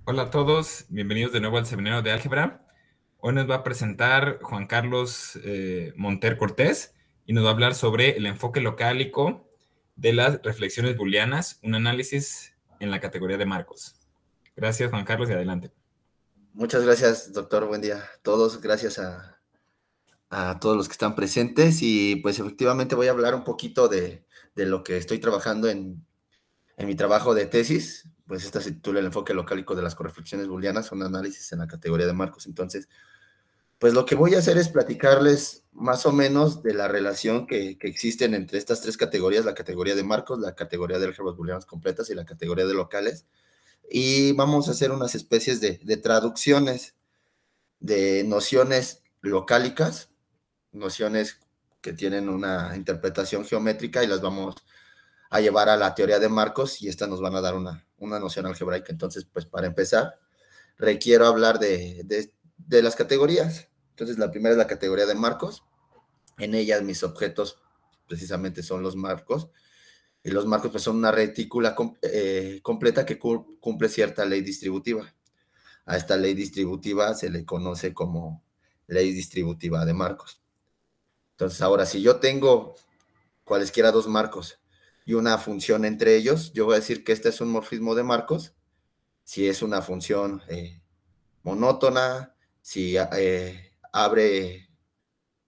Hola a todos, bienvenidos de nuevo al seminario de álgebra. Hoy nos va a presentar Juan Carlos Monter Cortés y nos va a hablar sobre el enfoque locálico de las reflexiones booleanas, un análisis en la categoría de marcos. Gracias, Juan Carlos, y adelante. Muchas gracias, doctor. Buen día a todos. Gracias a todos los que están presentes. Y pues efectivamente voy a hablar un poquito de lo que estoy trabajando en mi trabajo de tesis. Pues esta se titula El enfoque locálico de las correflexiones booleanas, un análisis en la categoría de marcos. Entonces, pues lo que voy a hacer es platicarles más o menos de la relación que existen entre estas tres categorías, la categoría de marcos, la categoría de álgebras booleanas completas y la categoría de locales. Y vamos a hacer unas especies de traducciones de nociones locálicas, nociones que tienen una interpretación geométrica y las vamos a llevar a la teoría de marcos y estas nos van a dar una noción algebraica. Entonces, pues para empezar, requiero hablar de las categorías. Entonces, la primera es la categoría de marcos. En ellas mis objetos precisamente son los marcos. Y los marcos pues, son una retícula completa que cumple cierta ley distributiva. A esta ley distributiva se le conoce como ley distributiva de marcos. Entonces, ahora, si yo tengo cualesquiera dos marcos y una función entre ellos, yo voy a decir que este es un morfismo de marcos, si es una función monótona, si abre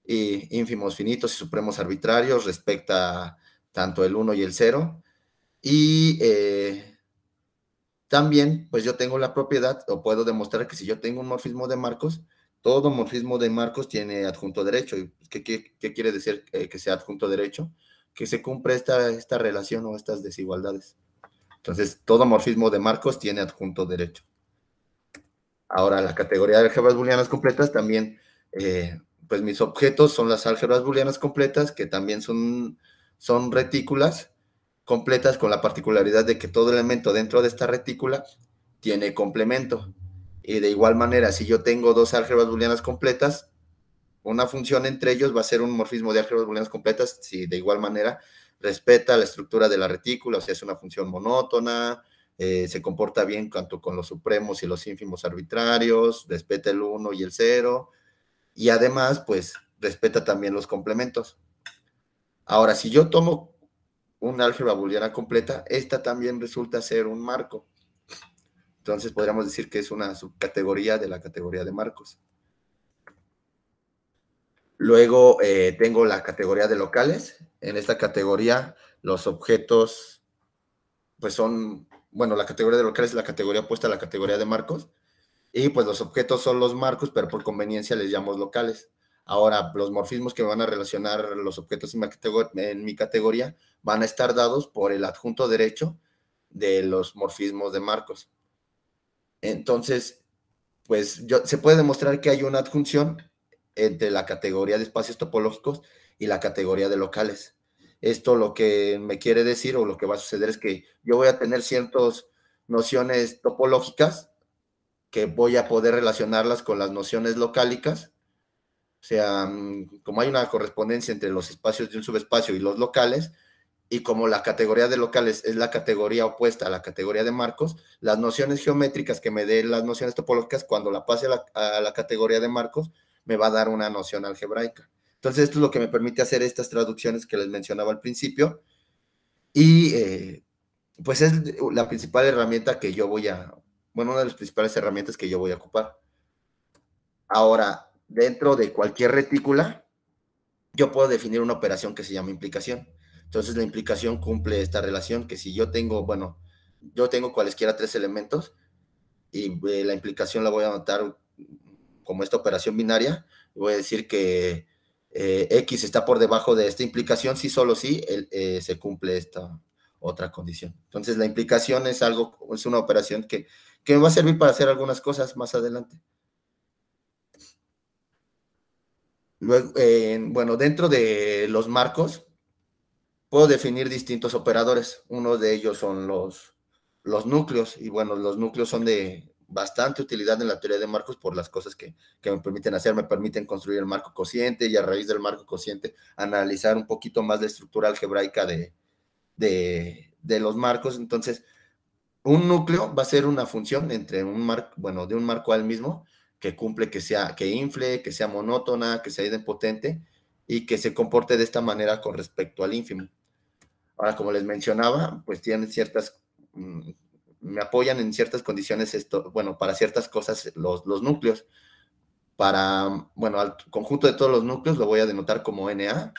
ínfimos finitos y supremos arbitrarios, respecta tanto el 1 y el 0, y también, pues yo tengo la propiedad, o puedo demostrar que si yo tengo un morfismo de marcos, todo morfismo de marcos tiene adjunto derecho. ¿Qué quiere decir que sea adjunto derecho? Que se cumple esta relación o estas desigualdades. Entonces, todo morfismo de marcos tiene adjunto derecho. Ahora, la categoría de álgebras booleanas completas también, pues mis objetos son las álgebras booleanas completas, que también son retículas completas con la particularidad de que todo elemento dentro de esta retícula tiene complemento. Y de igual manera, si yo tengo dos álgebras booleanas completas, una función entre ellos va a ser un morfismo de álgebras booleanas completas si de igual manera respeta la estructura de la retícula, o sea, es una función monótona, se comporta bien tanto con los supremos y los ínfimos arbitrarios, respeta el 1 y el 0, y además, pues, respeta también los complementos. Ahora, si yo tomo una álgebra booleana completa, esta también resulta ser un marco. Entonces podríamos decir que es una subcategoría de la categoría de marcos. Luego tengo la categoría de locales. En esta categoría los objetos pues son, bueno, la categoría de locales es la categoría opuesta a la categoría de marcos. Y pues los objetos son los marcos, pero por conveniencia les llamo locales. Ahora, los morfismos que van a relacionar los objetos en mi categoría van a estar dados por el adjunto derecho de los morfismos de marcos. Entonces, pues se puede demostrar que hay una adjunción entre la categoría de espacios topológicos y la categoría de locales. Esto lo que me quiere decir o lo que va a suceder es que yo voy a tener ciertas nociones topológicas que voy a poder relacionarlas con las nociones locálicas. O sea, como hay una correspondencia entre los espacios de un subespacio y los locales, y como la categoría de locales es la categoría opuesta a la categoría de marcos, las nociones geométricas que me den las nociones topológicas, cuando la pase a la categoría de marcos, me va a dar una noción algebraica. Entonces, esto es lo que me permite hacer estas traducciones que les mencionaba al principio, y pues es la principal herramienta que yo voy a, bueno, una de las principales herramientas que yo voy a ocupar. Ahora, dentro de cualquier retícula, yo puedo definir una operación que se llama implicación. Entonces, la implicación cumple esta relación que si yo tengo, bueno, yo tengo cualesquiera tres elementos y la implicación la voy a anotar como esta operación binaria. Voy a decir que X está por debajo de esta implicación, si solo si se cumple esta otra condición. Entonces, la implicación es algo, es una operación que me va a servir para hacer algunas cosas más adelante. Luego, bueno, dentro de los marcos, puedo definir distintos operadores. Uno de ellos son los núcleos, y bueno, los núcleos son de bastante utilidad en la teoría de marcos por las cosas que me permiten hacer. Me permiten construir el marco cociente y a raíz del marco cociente analizar un poquito más la estructura algebraica de los marcos. Entonces, un núcleo va a ser una función entre un marco, bueno, de un marco al mismo, que cumple que infle, que sea monótona, que sea idempotente y que se comporte de esta manera con respecto al ínfimo. Ahora, como les mencionaba, pues tienen ciertas, me apoyan en ciertas condiciones esto, bueno, para ciertas cosas los núcleos. Para, bueno, al conjunto de todos los núcleos lo voy a denotar como Na.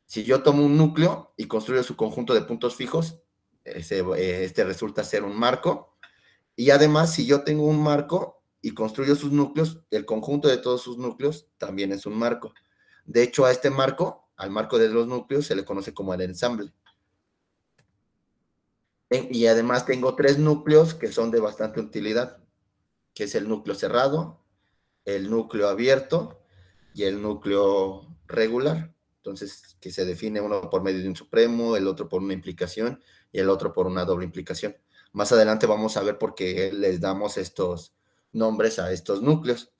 Si yo tomo un núcleo y construyo su conjunto de puntos fijos, este resulta ser un marco. Y además, si yo tengo un marco y construyo sus núcleos, el conjunto de todos sus núcleos también es un marco. De hecho, a este marco, al marco de los núcleos, se le conoce como el ensamble. Y además tengo 3 núcleos que son de bastante utilidad, que es el núcleo cerrado, el núcleo abierto y el núcleo regular. Entonces, que se define uno por medio de un supremo, el otro por una implicación y el otro por una doble implicación. Más adelante vamos a ver por qué les damos estos nombres a estos núcleos.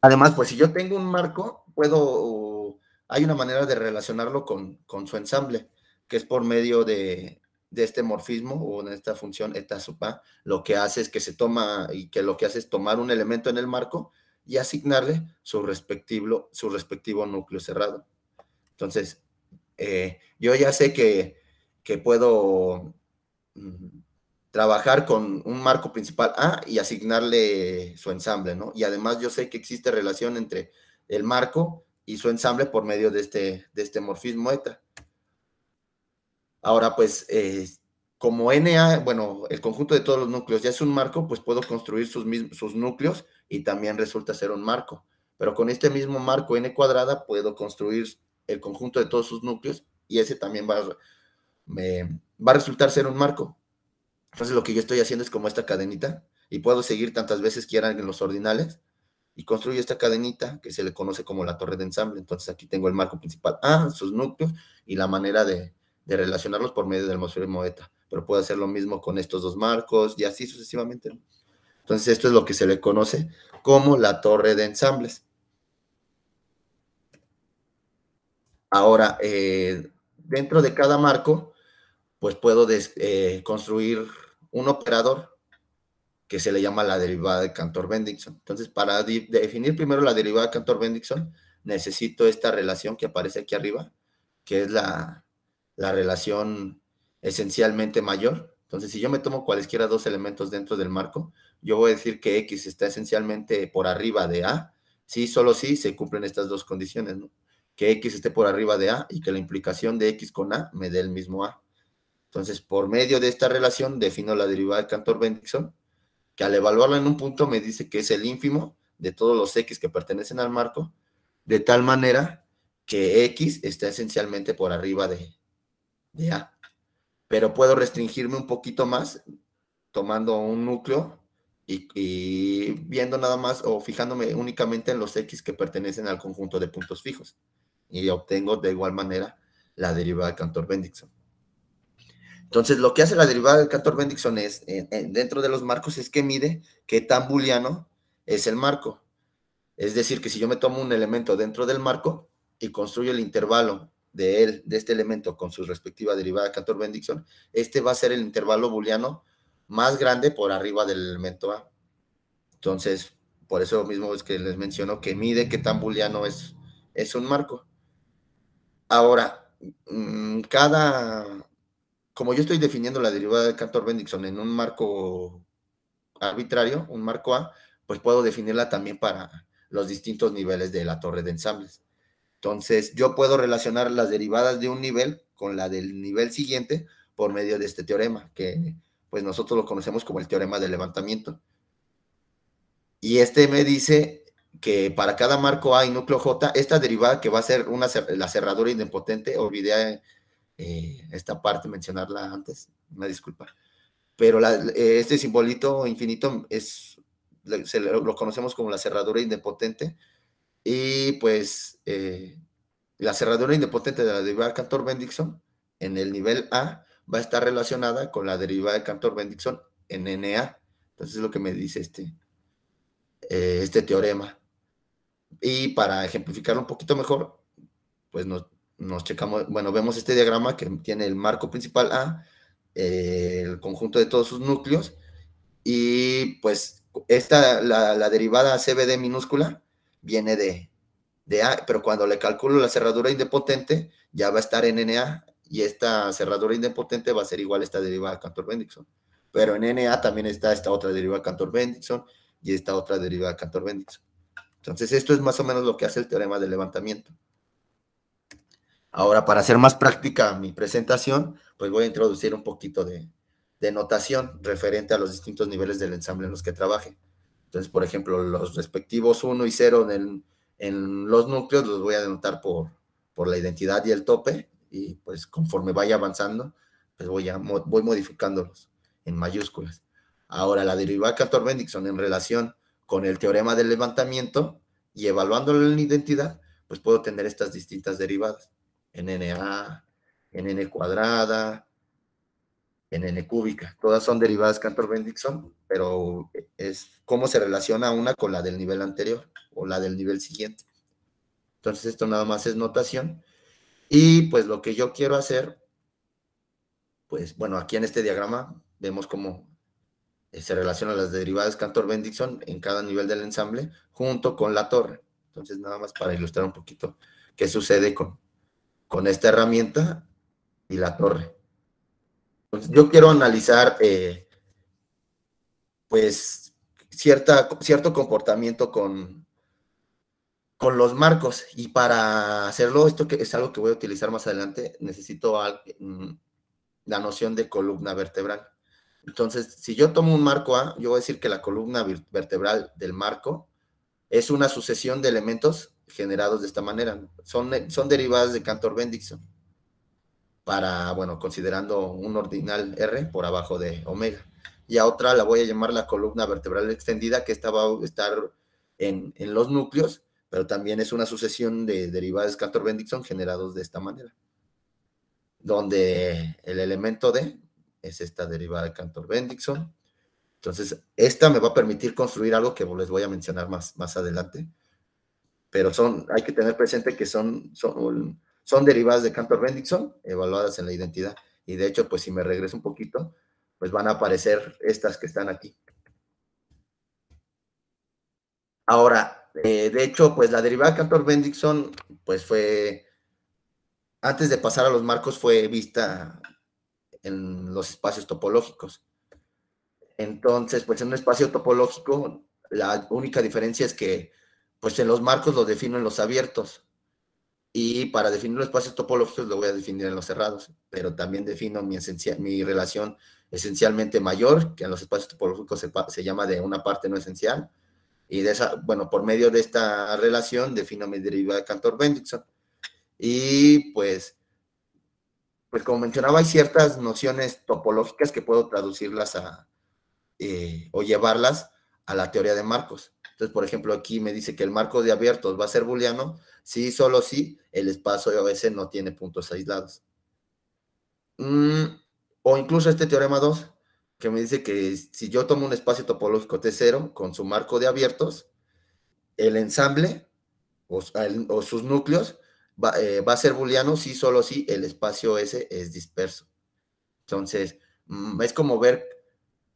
Además, pues si yo tengo un marco, hay una manera de relacionarlo con su ensamble, que es por medio de este morfismo o de esta función eta sub a. Lo que hace es que se toma y que lo que hace es tomar un elemento en el marco y asignarle su respectivo núcleo cerrado. Entonces, yo ya sé que puedo trabajar con un marco principal A y asignarle su ensamble, ¿no? Y además yo sé que existe relación entre el marco y su ensamble por medio de este morfismo eta. Ahora, pues, como Na, bueno, el conjunto de todos los núcleos ya es un marco, pues puedo construir sus núcleos y también resulta ser un marco. Pero con este mismo marco n cuadrada puedo construir el conjunto de todos sus núcleos y ese también va a resultar ser un marco. Entonces lo que yo estoy haciendo es como esta cadenita y puedo seguir tantas veces quieran en los ordinales y construyo esta cadenita que se le conoce como la torre de ensamble. Entonces aquí tengo el marco principal A, sus núcleos y la manera de relacionarlos por medio del morfismo eta. Pero puedo hacer lo mismo con estos dos marcos y así sucesivamente. Entonces esto es lo que se le conoce como la torre de ensambles. Ahora, dentro de cada marco, pues puedo construir un operador que se le llama la derivada de Cantor-Bendixson. Entonces, para definir primero la derivada de Cantor-Bendixson, necesito esta relación que aparece aquí arriba, que es la relación esencialmente mayor. Entonces, si yo me tomo cualesquiera dos elementos dentro del marco, yo voy a decir que X está esencialmente por arriba de A, si solo si se cumplen estas dos condiciones, ¿no? Que X esté por arriba de A y que la implicación de X con A me dé el mismo A. Entonces, por medio de esta relación, defino la derivada de Cantor-Bendixson, que al evaluarla en un punto me dice que es el ínfimo de todos los X que pertenecen al marco, de tal manera que X está esencialmente por arriba de A. Pero puedo restringirme un poquito más tomando un núcleo y viendo nada más o fijándome únicamente en los X que pertenecen al conjunto de puntos fijos. Y obtengo de igual manera la derivada de Cantor-Bendixson. Entonces, lo que hace la derivada de Cantor-Bendixson es, dentro de los marcos, es que mide qué tan booleano es el marco. Es decir, que si yo me tomo un elemento dentro del marco y construyo el intervalo de este elemento con su respectiva derivada de Cantor-Bendixson, este va a ser el intervalo booleano más grande por arriba del elemento A. Entonces, por eso mismo es que les menciono que mide qué tan booleano es un marco. Ahora, como yo estoy definiendo la derivada de Cantor-Bendixson en un marco arbitrario, un marco A, pues puedo definirla también para los distintos niveles de la torre de ensambles. Entonces, yo puedo relacionar las derivadas de un nivel con la del nivel siguiente por medio de este teorema, que pues nosotros lo conocemos como el teorema del levantamiento. Y este me dice que para cada marco A y núcleo J, esta derivada que va a ser la cerradura idempotente, olvidé esta parte mencionarla antes, una disculpa, pero este simbolito infinito lo conocemos como la cerradura idempotente y pues la cerradura idempotente de la derivada de Cantor-Bendixson en el nivel A va a estar relacionada con la derivada de Cantor-Bendixson en Na. Entonces es lo que me dice este teorema. Y para ejemplificarlo un poquito mejor, pues nos checamos, bueno, vemos este diagrama que tiene el marco principal A, el conjunto de todos sus núcleos, y pues la derivada CBD minúscula viene de A, pero cuando le calculo la cerradura idempotente, ya va a estar en NA, y esta cerradura idempotente va a ser igual a esta derivada de Cantor-Bendixson. Pero en NA también está esta otra derivada de Cantor-Bendixson y esta otra derivada de Cantor-Bendixson. Entonces, esto es más o menos lo que hace el teorema del levantamiento. Ahora, para hacer más práctica mi presentación, pues voy a introducir un poquito de notación referente a los distintos niveles del ensamble en los que trabaje. Entonces, por ejemplo, los respectivos 1 y 0 en los núcleos los voy a denotar por la identidad y el tope, y pues conforme vaya avanzando, pues voy modificándolos en mayúsculas. Ahora, la derivada de Cantor-Bendixson en relación con el teorema del levantamiento y evaluándolo en la identidad, pues puedo tener estas distintas derivadas en NA, en N cuadrada, en N cúbica. Todas son derivadas Cantor-Bendixson, pero es cómo se relaciona una con la del nivel anterior o la del nivel siguiente. Entonces, esto nada más es notación. Y pues lo que yo quiero hacer, pues bueno, aquí en este diagrama vemos cómo se relacionan las derivadas Cantor-Bendixson en cada nivel del ensamble junto con la torre. Entonces, nada más para ilustrar un poquito qué sucede con esta herramienta y la torre. Entonces, yo quiero analizar, pues, cierto comportamiento con los marcos, y para hacerlo, esto que es algo que voy a utilizar más adelante, necesito la noción de columna vertebral. Entonces, si yo tomo un marco A, yo voy a decir que la columna vertebral del marco es una sucesión de elementos generados de esta manera. Son derivadas de Cantor-Bendixson, para, bueno, considerando un ordinal R por abajo de omega. Y a otra la voy a llamar la columna vertebral extendida, que esta va a estar en los núcleos, pero también es una sucesión de derivadas Cantor-Bendixson generados de esta manera, donde el elemento D es esta derivada de Cantor-Bendixson. Entonces, esta me va a permitir construir algo que les voy a mencionar más adelante, pero hay que tener presente que son derivadas de Cantor-Bendixson evaluadas en la identidad. Y de hecho, pues si me regreso un poquito, pues van a aparecer estas que están aquí. Ahora, de hecho, pues la derivada de Cantor-Bendixson, pues antes de pasar a los marcos, fue vista en los espacios topológicos. Entonces, pues en un espacio topológico, la única diferencia es que, pues en los marcos los defino en los abiertos, y para definir los espacios topológicos lo voy a definir en los cerrados, pero también defino mi relación esencialmente mayor, que en los espacios topológicos se llama de una parte no esencial, y bueno, por medio de esta relación defino mi derivada de Cantor-Bendixson. Y pues como mencionaba, hay ciertas nociones topológicas que puedo traducirlas o llevarlas a la teoría de marcos. Entonces, por ejemplo, aquí me dice que el marco de abiertos va a ser booleano si, solo si el espacio S no tiene puntos aislados. O incluso este teorema 2, que me dice que si yo tomo un espacio topológico T0 con su marco de abiertos, el ensamble o sus núcleos va a ser booleano si, solo si el espacio S es disperso. Entonces, es como ver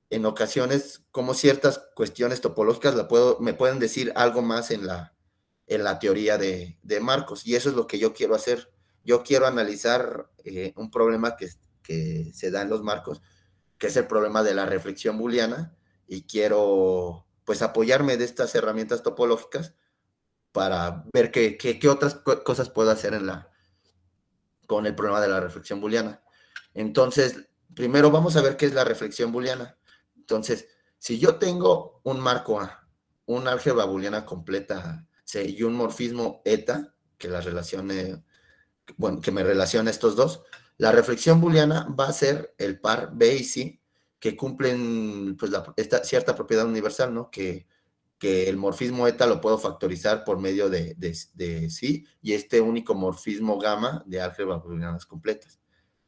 en ocasiones como ciertas cuestiones topológicas me pueden decir algo más en la teoría de marcos, y eso es lo que yo quiero hacer. Yo quiero analizar un problema que se da en los marcos, que es el problema de la reflexión booleana, y quiero pues apoyarme de estas herramientas topológicas para ver qué otras cosas puedo hacer con el problema de la reflexión booleana. Entonces, primero vamos a ver qué es la reflexión booleana. Entonces, si yo tengo un marco A, una álgebra booleana completa C y un morfismo eta, que me relaciona estos dos, la reflexión booleana va a ser el par B y C, que cumplen pues esta cierta propiedad universal, ¿no? Que el morfismo eta lo puedo factorizar por medio de sí, y este único morfismo gamma de álgebras booleanas completas.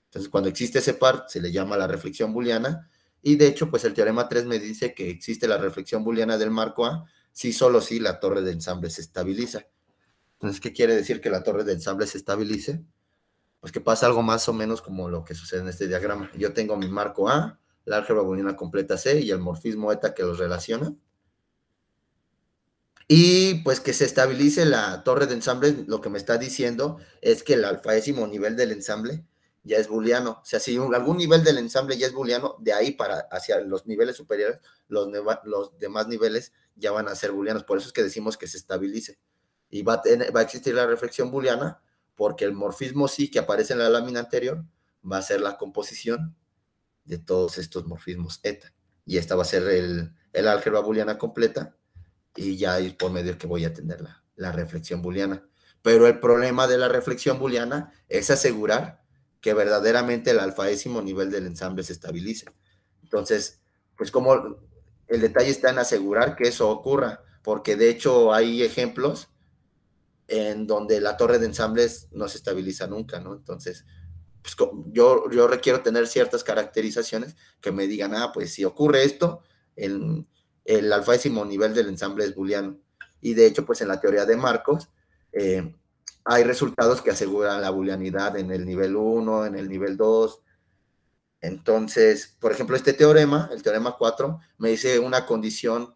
Entonces, cuando existe ese par, se le llama la reflexión booleana, y de hecho, pues el teorema 3 me dice que existe la reflexión booleana del marco A, si, solo si la torre de ensamble se estabiliza. Entonces, ¿qué quiere decir que la torre de ensamble se estabilice? pues que pasa algo más o menos como lo que sucede en este diagrama. Yo tengo mi marco A, la álgebra booleana completa C y el morfismo eta que los relaciona. Y pues que se estabilice la torre de ensamble, lo que me está diciendo es que el alfaésimo nivel del ensamble ya es booleano. O sea, si algún nivel del ensamble ya es booleano, de ahí para hacia los niveles superiores, los demás niveles ya van a ser booleanos. Por eso es que decimos que se estabilice. Y va a existir la reflexión booleana, porque el morfismo sí que aparece en la lámina anterior va a ser la composición de todos estos morfismos eta. Y esta va a ser el álgebra booleana completa, y ya es por medio que voy a tener la reflexión booleana. Pero el problema de la reflexión booleana es asegurar que verdaderamente el alfaésimo nivel del ensamble se estabilice. Entonces, pues como el detalle está en asegurar que eso ocurra, porque de hecho hay ejemplos en donde la torre de ensambles no se estabiliza nunca, ¿no? Entonces, pues yo requiero tener ciertas caracterizaciones que me digan, pues si ocurre esto, el alfaésimo nivel del ensamble es booleano. Y de hecho, pues en la teoría de Marcos, hay resultados que aseguran la booleanidad en el nivel 1, en el nivel 2. Entonces, por ejemplo, este teorema, el teorema 4, me dice una condición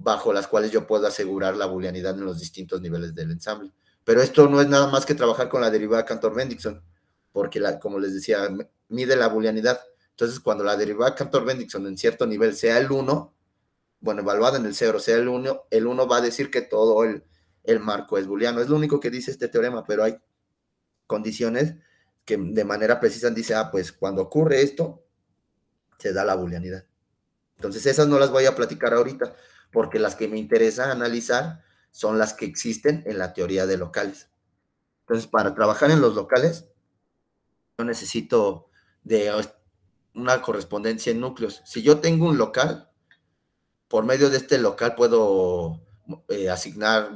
bajo las cuales yo puedo asegurar la booleanidad en los distintos niveles del ensamble. Pero esto no es nada más que trabajar con la derivada Cantor-Bendixson, porque como les decía, mide la booleanidad. Entonces, cuando la derivada Cantor-Bendixson en cierto nivel sea el 1, bueno, evaluada en el 0, sea el 1 va a decir que todo el marco es booleano. Es lo único que dice este teorema, pero hay condiciones que de manera precisa dice, pues cuando ocurre esto, se da la booleanidad. Entonces, esas no las voy a platicar ahorita, porque las que me interesa analizar son las que existen en la teoría de locales. Entonces, para trabajar en los locales, yo necesito de una correspondencia en núcleos. Si yo tengo un local, por medio de este local puedo asignar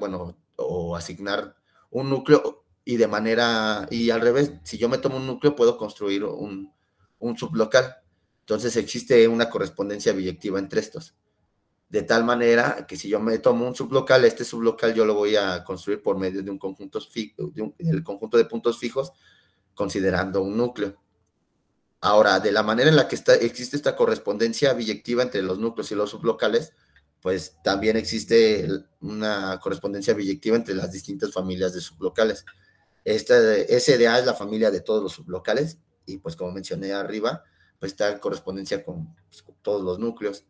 un núcleo y de manera, y al revés, si yo me tomo un núcleo, puedo construir un sublocal. Entonces existe una correspondencia biyectiva entre estos. De tal manera que si yo me tomo un sublocal, este sublocal yo lo voy a construir por medio de un conjunto el conjunto de puntos fijos, considerando un núcleo. Ahora, de la manera en la que existe esta correspondencia biyectiva entre los núcleos y los sublocales, pues también existe una correspondencia biyectiva entre las distintas familias de sublocales. Esta SDA es la familia de todos los sublocales y pues como mencioné arriba, pues está en correspondencia con todos los núcleos.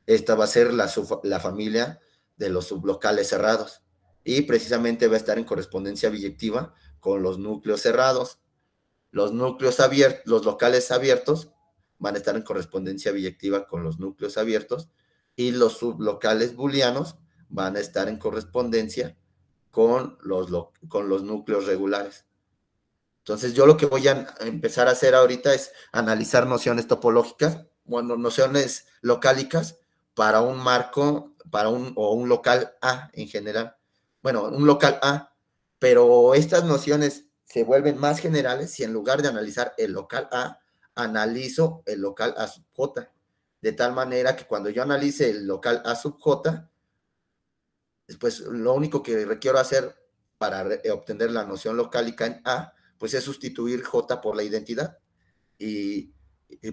Esta va a ser la familia de los sublocales cerrados y precisamente va a estar en correspondencia biyectiva con los núcleos cerrados. Los núcleos abiertos, los locales abiertos van a estar en correspondencia biyectiva con los núcleos abiertos y los sublocales booleanos van a estar en correspondencia con los núcleos regulares. Entonces yo lo que voy a empezar a hacer ahorita es analizar nociones topológicas, bueno, nociones locálicas para un marco, o un local A en general. Bueno, un local A, pero estas nociones se vuelven más generales si en lugar de analizar el local A, analizo el local A sub J. De tal manera que cuando yo analice el local A sub J, después lo único que requiero hacer para obtener la noción locálica en A, pues es sustituir J por la identidad y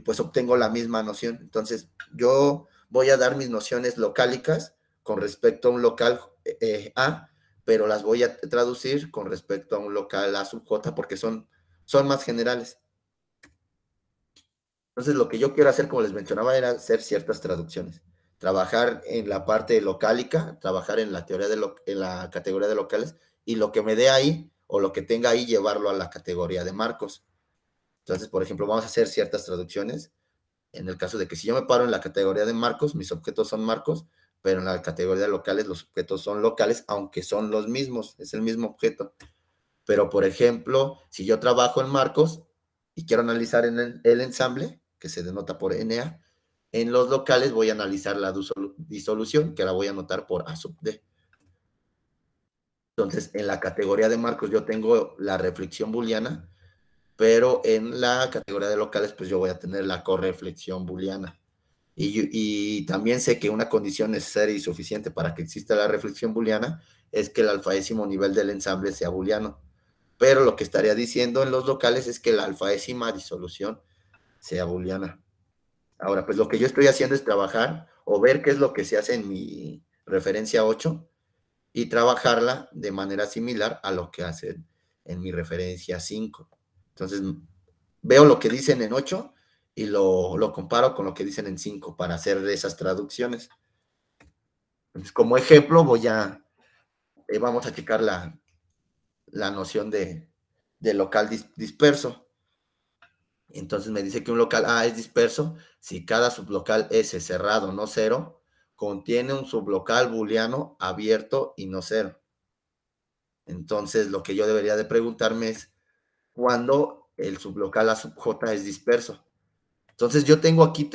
pues obtengo la misma noción. Entonces yo voy a dar mis nociones locálicas con respecto a un local A, pero las voy a traducir con respecto a un local A sub J porque son más generales. Entonces lo que yo quiero hacer, como les mencionaba, era hacer ciertas traducciones. Trabajar en la parte locálica, trabajar en la teoría en la categoría de locales, y lo que me dé ahí, o lo que tenga ahí, llevarlo a la categoría de marcos. Entonces, por ejemplo, vamos a hacer ciertas traducciones. En el caso de que si yo me paro en la categoría de marcos, mis objetos son marcos, pero en la categoría de locales, los objetos son locales, aunque son los mismos, es el mismo objeto. Pero, por ejemplo, si yo trabajo en marcos y quiero analizar en el ensamble, que se denota por NA, en los locales voy a analizar la disolución, que la voy a anotar por A sub D. Entonces, en la categoría de marcos yo tengo la reflexión booleana, pero en la categoría de locales, pues yo voy a tener la correflexión booleana. Y también sé que una condición necesaria y suficiente para que exista la reflexión booleana es que el alfaésimo nivel del ensamble sea booleano. pero lo que estaría diciendo en los locales es que la alfaésima disolución sea booleana. Ahora, pues lo que yo estoy haciendo es trabajar o ver qué es lo que se hace en mi referencia 8 y trabajarla de manera similar a lo que hacen en mi referencia 5. Entonces, veo lo que dicen en 8 y lo comparo con lo que dicen en 5 para hacer esas traducciones. Entonces, como ejemplo, vamos a checar la noción de local disperso. Entonces me dice que un local A es disperso si cada sublocal S cerrado, no cero, contiene un sublocal booleano abierto y no cero. Entonces lo que yo debería de preguntarme es cuándo el sublocal A sub J es disperso. Entonces yo tengo aquí,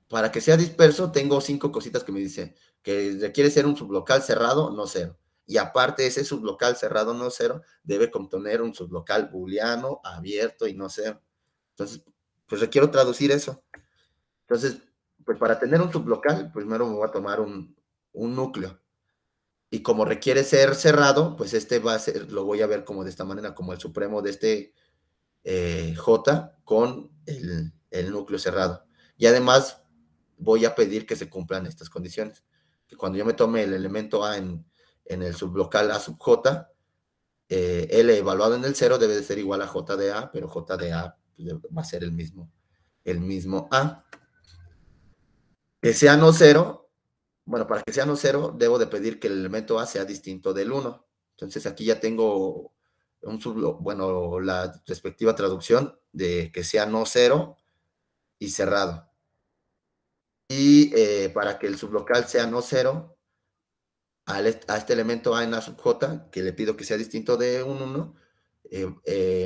para que sea disperso, tengo 5 cositas que me dicen que requiere ser un sublocal cerrado, no cero. Y aparte ese sublocal cerrado, no cero, debe contener un sublocal booleano abierto y no cero. Entonces, pues requiero traducir eso. Entonces, pues para tener un sublocal, primero me voy a tomar un núcleo. Y como requiere ser cerrado, pues este va a ser, lo voy a ver como de esta manera, como el supremo de este J con el núcleo cerrado. Y además voy a pedir que se cumplan estas condiciones. Que cuando yo me tome el elemento A en el sublocal A sub J, L evaluado en el 0 debe de ser igual a J de A, pero J de A va a ser el mismo A. Que sea no cero, bueno, para que sea no cero, debo de pedir que el elemento A sea distinto del 1. Entonces aquí ya tengo bueno, la respectiva traducción de que sea no cero y cerrado. Y para que el sublocal sea no cero, a este elemento A en A sub J, que le pido que sea distinto de un 1,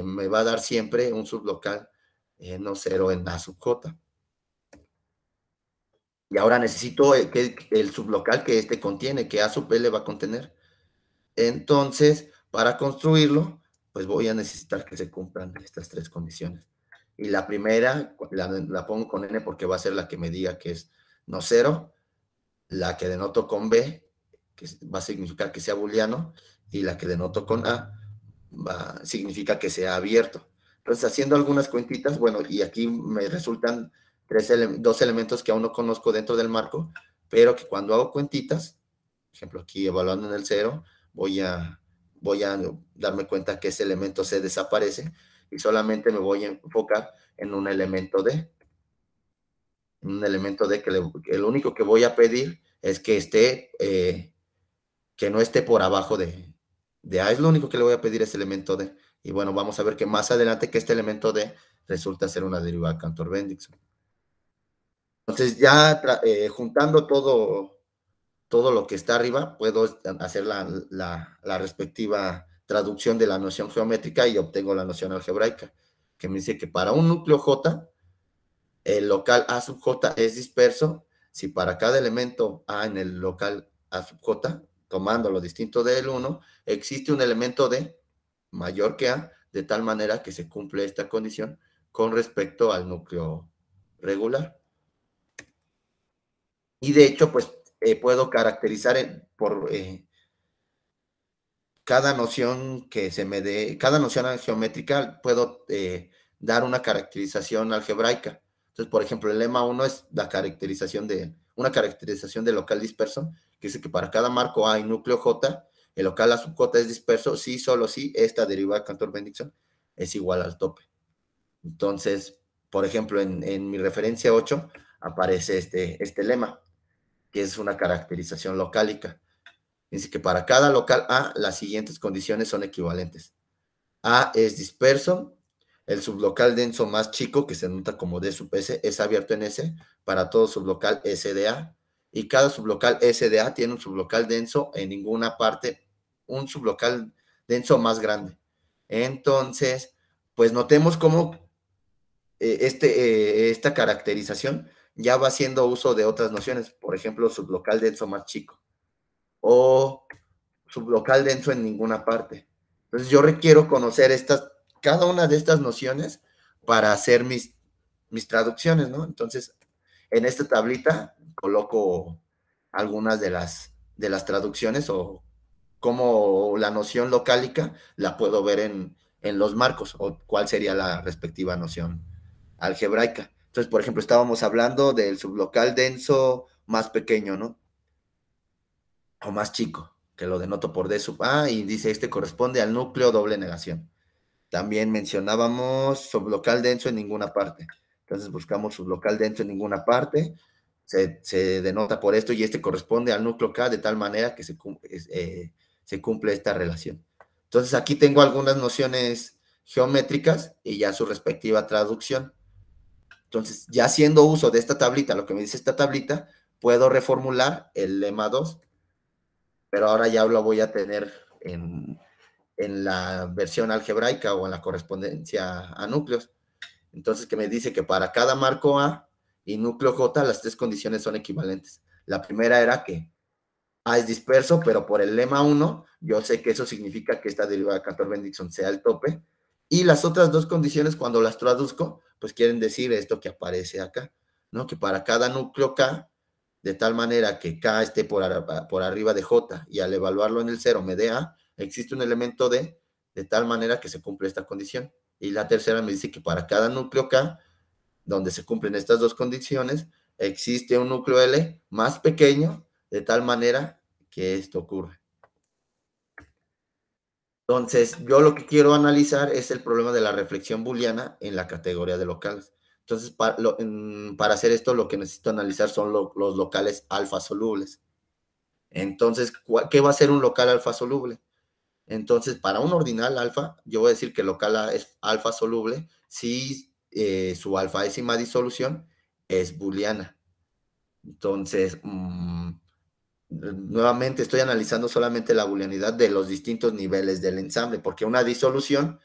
me va a dar siempre un sublocal no cero en A sub J. Y ahora necesito que el sublocal que este contiene, que A sub L va a contener. Entonces, para construirlo, pues voy a necesitar que se cumplan estas 3 condiciones. Y la primera la pongo con N porque va a ser la que me diga que es no cero, la que denoto con B, que va a significar que sea booleano, y la que denoto con A significa que sea abierto. Entonces, haciendo algunas cuentitas, bueno, y aquí me resultan 2 elementos que aún no conozco dentro del marco, pero que cuando hago cuentitas, por ejemplo, aquí evaluando en el 0, voy a darme cuenta que ese elemento C desaparece y solamente me voy a enfocar en un elemento D. Un elemento D que el único que voy a pedir es que esté, que no esté por abajo de A. Es lo único que le voy a pedir, ese elemento D. Y bueno, vamos a ver que más adelante que este elemento D resulta ser una derivada de Cantor-Bendixson. Entonces ya juntando todo lo que está arriba, puedo hacer la respectiva traducción de la noción geométrica y obtengo la noción algebraica, que me dice que para un núcleo J, el local A sub J es disperso si para cada elemento A en el local A sub J, tomando lo distinto del 1, existe un elemento D mayor que A, de tal manera que se cumple esta condición con respecto al núcleo regular. Y de hecho, pues puedo caracterizar por cada noción que se me dé, cada noción geométrica, puedo dar una caracterización algebraica. Entonces, por ejemplo, el lema 1 es una caracterización de local disperso, que dice que para cada marco A y núcleo J, el local A sub J es disperso si, solo si esta derivada de Cantor-Bendixson es igual al tope. Entonces, por ejemplo, en mi referencia 8 aparece este lema, que es una caracterización locálica. Dice que para cada local A, las siguientes condiciones son equivalentes. A es disperso, el sublocal denso más chico, que se nota como D sub S, es abierto en S para todo sublocal S de A, y cada sublocal S de A tiene un sublocal denso en ninguna parte, un sublocal denso más grande. Entonces, pues notemos cómo esta caracterización ya va haciendo uso de otras nociones, por ejemplo, sublocal denso más chico, o sublocal denso en ninguna parte. Entonces yo requiero conocer cada una de estas nociones para hacer mis traducciones, ¿no? Entonces, en esta tablita coloco algunas de las traducciones o cómo la noción locálica la puedo ver en los marcos, o cuál sería la respectiva noción algebraica. Entonces, por ejemplo, estábamos hablando del sublocal denso más pequeño, ¿no? O más chico, que lo denoto por D sub A, y dice, este corresponde al núcleo doble negación. También mencionábamos sublocal denso en ninguna parte. Entonces buscamos sublocal denso en ninguna parte, se denota por esto, y este corresponde al núcleo K de tal manera que se cumple esta relación. Entonces aquí tengo algunas nociones geométricas y ya su respectiva traducción. Entonces, ya haciendo uso de esta tablita, lo que me dice esta tablita, puedo reformular el lema 2, pero ahora ya lo voy a tener en la versión algebraica o en la correspondencia a núcleos. Entonces, que me dice que para cada marco A y núcleo J, las tres condiciones son equivalentes. La primera era que A es disperso, pero por el lema 1, yo sé que eso significa que esta derivada de Cantor-Bendixson sea el tope. Y las otras dos condiciones, cuando las traduzco, pues quieren decir esto que aparece acá, ¿no? Que para cada núcleo K, de tal manera que K esté por arriba de J y al evaluarlo en el 0 me dé A, existe un elemento D de tal manera que se cumple esta condición. Y la tercera me dice que para cada núcleo K, donde se cumplen estas dos condiciones, existe un núcleo L más pequeño, de tal manera que esto ocurre. Entonces, yo lo que quiero analizar es el problema de la reflexión booleana en la categoría de locales. Entonces, para hacer esto, lo que necesito analizar son los locales alfa solubles. Entonces, ¿qué va a ser un local alfa soluble? Entonces, para un ordinal alfa, yo voy a decir que el local A es alfa soluble si su alfaésima disolución es booleana. Entonces, nuevamente estoy analizando solamente la booleanidad de los distintos niveles del ensamble, porque una disolución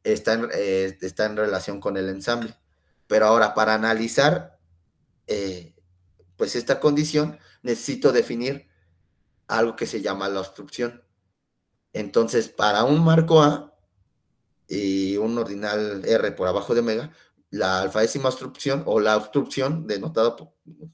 está en relación con el ensamble. Pero ahora, para analizar pues esta condición, necesito definir algo que se llama la obstrucción. Entonces, para un marco A y un ordinal R por abajo de omega, la alfaésima obstrucción o la obstrucción, denotada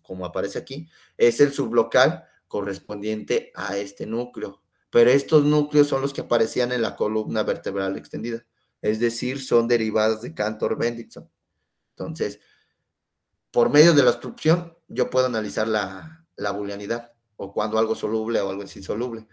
como aparece aquí, es el sublocal correspondiente a este núcleo. Pero estos núcleos son los que aparecían en la columna vertebral extendida. Es decir, son derivadas de Cantor-Bendixson. Entonces, por medio de la obstrucción, yo puedo analizar la booleanidad, o cuando algo es soluble o algo es insoluble.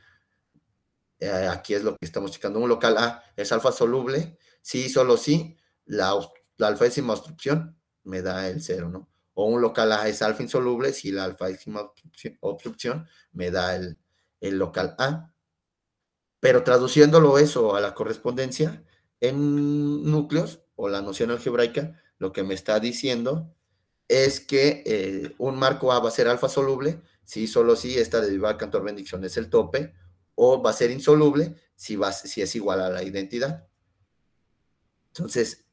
Aquí es lo que estamos checando. Un local A es alfa soluble, sí, solo sí, la alfaésima obstrucción me da el 0, ¿no? O un local A es alfa insoluble, si la alfaésima obstrucción me da el local A. Pero traduciéndolo eso a la correspondencia en núcleos, o la noción algebraica, lo que me está diciendo es que un marco A va a ser alfa soluble, si solo si esta derivada de Cantor-Bendixson es el tope, o va a ser insoluble si es igual a la identidad. Entonces,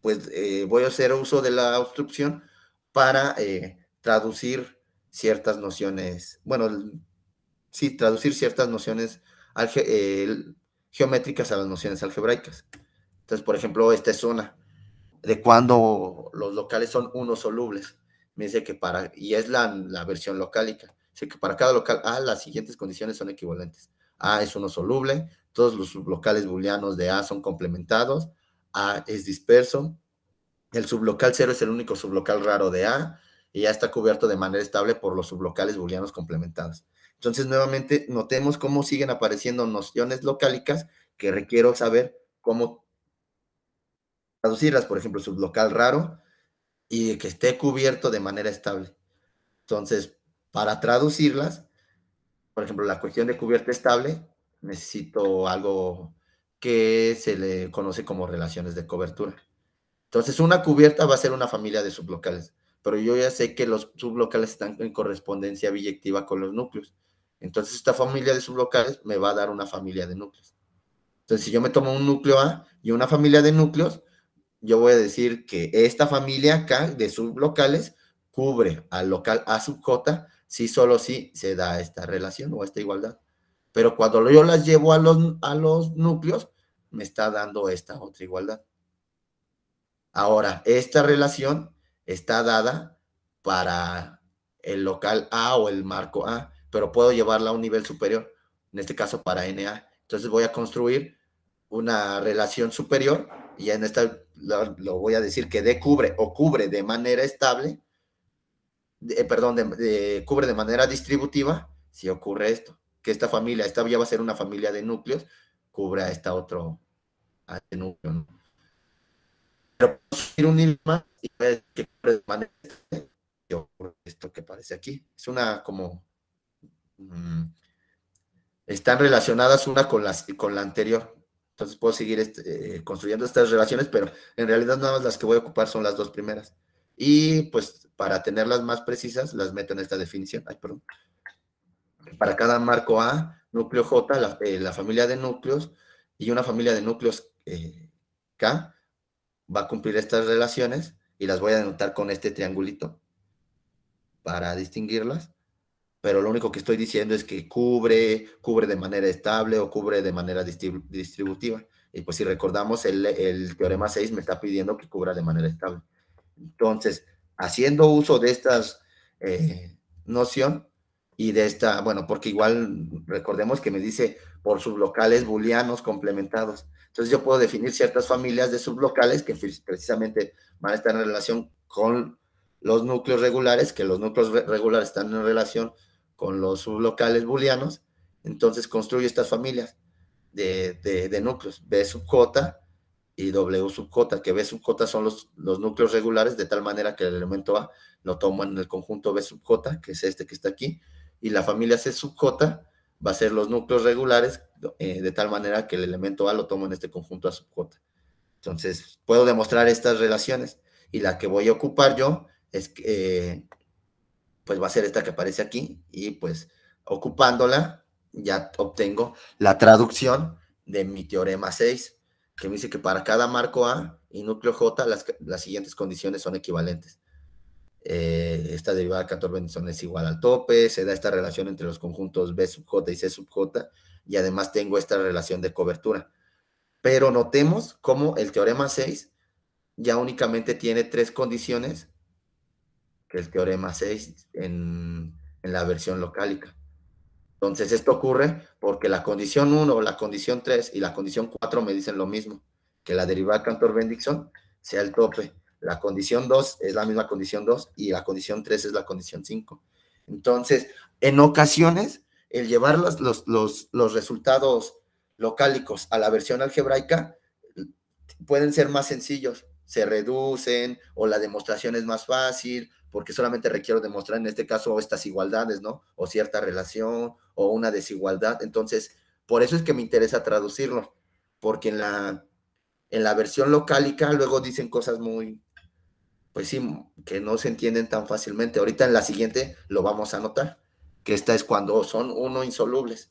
pues voy a hacer uso de la obstrucción para traducir ciertas nociones, bueno, sí, traducir ciertas nociones geométricas a las nociones algebraicas. Entonces, por ejemplo, esta es una de cuando los locales son unos solubles. Me dice que y es la versión locálica. Dice que para cada local A las siguientes condiciones son equivalentes. A es uno soluble, todos los sublocales booleanos de A son complementados, A es disperso, el sublocal 0 es el único sublocal raro de A y ya está cubierto de manera estable por los sublocales booleanos complementados. Entonces, nuevamente, notemos cómo siguen apareciendo nociones locálicas que requiero saber cómo traducirlas, por ejemplo, sublocal raro y que esté cubierto de manera estable. Entonces, para traducirlas, por ejemplo, la cuestión de cubierta estable, necesito algo que se le conoce como relaciones de cobertura. Entonces, una cubierta va a ser una familia de sublocales, pero yo ya sé que los sublocales están en correspondencia biyectiva con los núcleos. Entonces, esta familia de sublocales me va a dar una familia de núcleos. Entonces, si yo me tomo un núcleo A y una familia de núcleos, yo voy a decir que esta familia K de sublocales cubre al local A sub J si solo si se da esta relación o esta igualdad. Pero cuando yo las llevo a los núcleos, me está dando esta otra igualdad. Ahora, esta relación está dada para el local A o el marco A, pero puedo llevarla a un nivel superior. en este caso para Na. Entonces voy a construir una relación superior y en esta lo voy a decir que D cubre o cubre de manera estable, cubre de manera distributiva si ocurre esto, que esta familia, esta ya va a ser una familia de núcleos, cubre a a este núcleo, ¿no? Pero puedo subir un hilo más y voy a decir que cubre de manera estable, que ocurre esto que aparece aquí. Es una como... están relacionadas una con la anterior. Entonces puedo seguir construyendo estas relaciones, pero en realidad nada más las que voy a ocupar son las dos primeras. Y pues para tenerlas más precisas, las meto en esta definición. Ay, perdón. Para cada marco A, núcleo J, la familia de núcleos, y una familia de núcleos K va a cumplir estas relaciones y las voy a denotar con este triangulito para distinguirlas. Pero lo único que estoy diciendo es que cubre de manera estable o cubre de manera distributiva. Y pues si recordamos, el teorema 6 me está pidiendo que cubra de manera estable. Entonces, haciendo uso de estas noción y de esta, bueno, porque igual recordemos que me dice por sublocales booleanos complementados. Entonces yo puedo definir ciertas familias de sublocales que precisamente van a estar en relación con los núcleos regulares, que los núcleos regulares están en relación con los sublocales booleanos. Entonces construyo estas familias de núcleos, B sub J y W sub J, que B sub J son los núcleos regulares, de tal manera que el elemento A lo tomo en el conjunto B sub J, que es este que está aquí, y la familia C sub J va a ser los núcleos regulares, de tal manera que el elemento A lo tomo en este conjunto A sub J. Entonces, puedo demostrar estas relaciones, y la que voy a ocupar yo es que pues va a ser esta que aparece aquí, y pues ocupándola ya obtengo la traducción de mi teorema 6, que me dice que para cada marco A y núcleo J las siguientes condiciones son equivalentes. Esta derivada de Cantor-Bennington es igual al tope, se da esta relación entre los conjuntos B sub J y C sub J, y además tengo esta relación de cobertura. Pero notemos cómo el teorema 6 ya únicamente tiene 3 condiciones que el teorema 6 en la versión locálica. Entonces, esto ocurre porque la condición 1, la condición 3 y la condición 4 me dicen lo mismo, que la derivada de Cantor-Bennington sea el tope. La condición 2 es la misma condición 2 y la condición 3 es la condición 5. Entonces, en ocasiones, el llevar los resultados locálicos a la versión algebraica pueden ser más sencillos, se reducen o la demostración es más fácil porque solamente requiero demostrar en este caso estas igualdades, ¿no? O cierta relación o una desigualdad. Entonces, por eso es que me interesa traducirlo, porque en la versión locálica luego dicen cosas muy, pues sí, que no se entienden tan fácilmente. Ahorita en la siguiente lo vamos a notar, que esta es cuando son uno insolubles.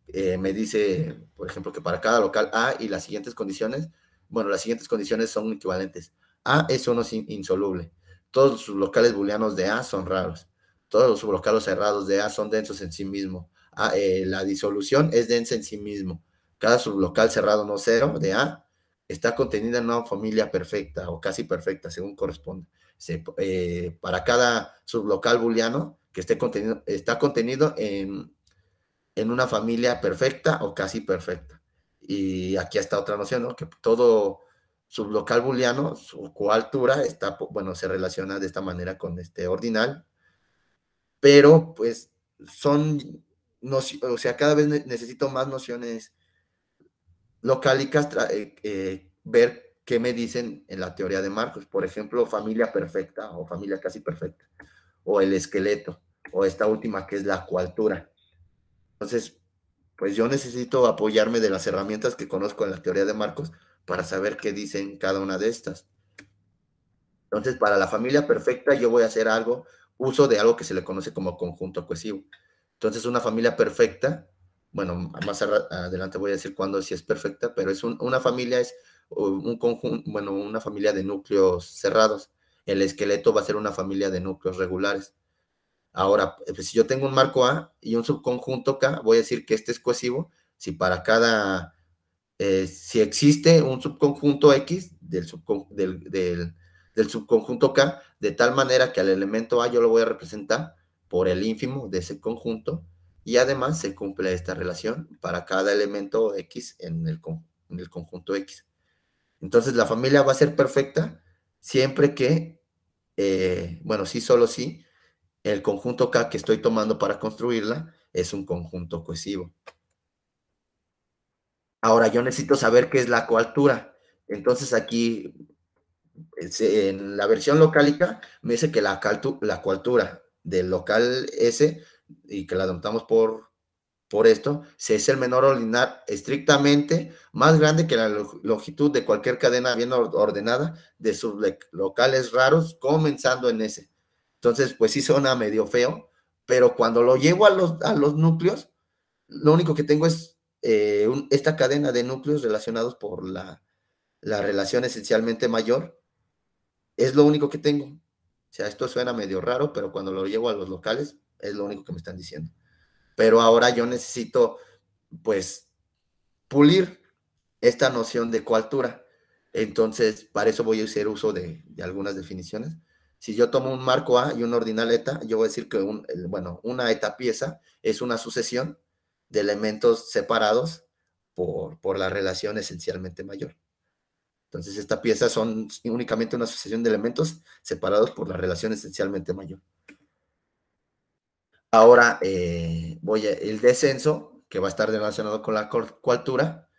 Me dice, por ejemplo, que para cada local A y las siguientes condiciones, bueno, las siguientes condiciones son equivalentes. A es uno insoluble. Todos los sublocales booleanos de A son raros. Todos los sublocales cerrados de A son densos en sí mismo. La disolución es densa en sí mismo. Cada sublocal cerrado no cero de A está contenida en una familia perfecta o casi perfecta, según corresponde. Para cada sublocal booleano que está contenido en una familia perfecta o casi perfecta. Y aquí está otra noción, ¿no? Que todo sublocal booleano, su coaltura está, bueno, se relaciona de esta manera con este ordinal, pero pues son, o sea, cada vez necesito más nociones locálicas, ver qué me dicen en la teoría de Marcos. Por ejemplo, familia perfecta o familia casi perfecta, o el esqueleto, o esta última que es la coaltura. Entonces, pues yo necesito apoyarme de las herramientas que conozco en la teoría de Marcos para saber qué dicen cada una de estas. Entonces, para la familia perfecta yo voy a hacer uso de algo que se le conoce como conjunto cohesivo. Entonces, una familia perfecta, bueno, más adelante voy a decir cuándo si es perfecta, pero una familia es un conjunto, bueno, una familia de núcleos cerrados. El esqueleto va a ser una familia de núcleos regulares. Ahora, pues, si yo tengo un marco A y un subconjunto K, voy a decir que este es cohesivo si para si existe un subconjunto X del subconjunto K, de tal manera que al elemento A yo lo voy a representar por el ínfimo de ese conjunto, y además se cumple esta relación para cada elemento X en el conjunto X. Entonces la familia va a ser perfecta siempre que, bueno, sí, solo sí, el conjunto K que estoy tomando para construirla es un conjunto cohesivo. Ahora yo necesito saber qué es la coaltura. Entonces aquí, en la versión locálica, me dice que la coaltura del local S, y que la adoptamos por esto, si es el menor ordinal estrictamente más grande que la longitud de cualquier cadena bien ordenada de sublocales raros, comenzando en S. Entonces, pues sí suena medio feo, pero cuando lo llevo a los núcleos, lo único que tengo es esta cadena de núcleos relacionados por la relación esencialmente mayor, es lo único que tengo. O sea, esto suena medio raro, pero cuando lo llevo a los locales, es lo único que me están diciendo. Pero ahora yo necesito, pues, pulir esta noción de coaltura. Entonces, para eso voy a hacer uso de algunas definiciones. Si yo tomo un marco A y un ordinal eta, yo voy a decir que bueno, una eta pieza es una sucesión de elementos separados por la relación esencialmente mayor. Entonces, esta pieza son únicamente una sucesión de elementos separados por la relación esencialmente mayor. Ahora el descenso, que va a estar relacionado con la coaltura.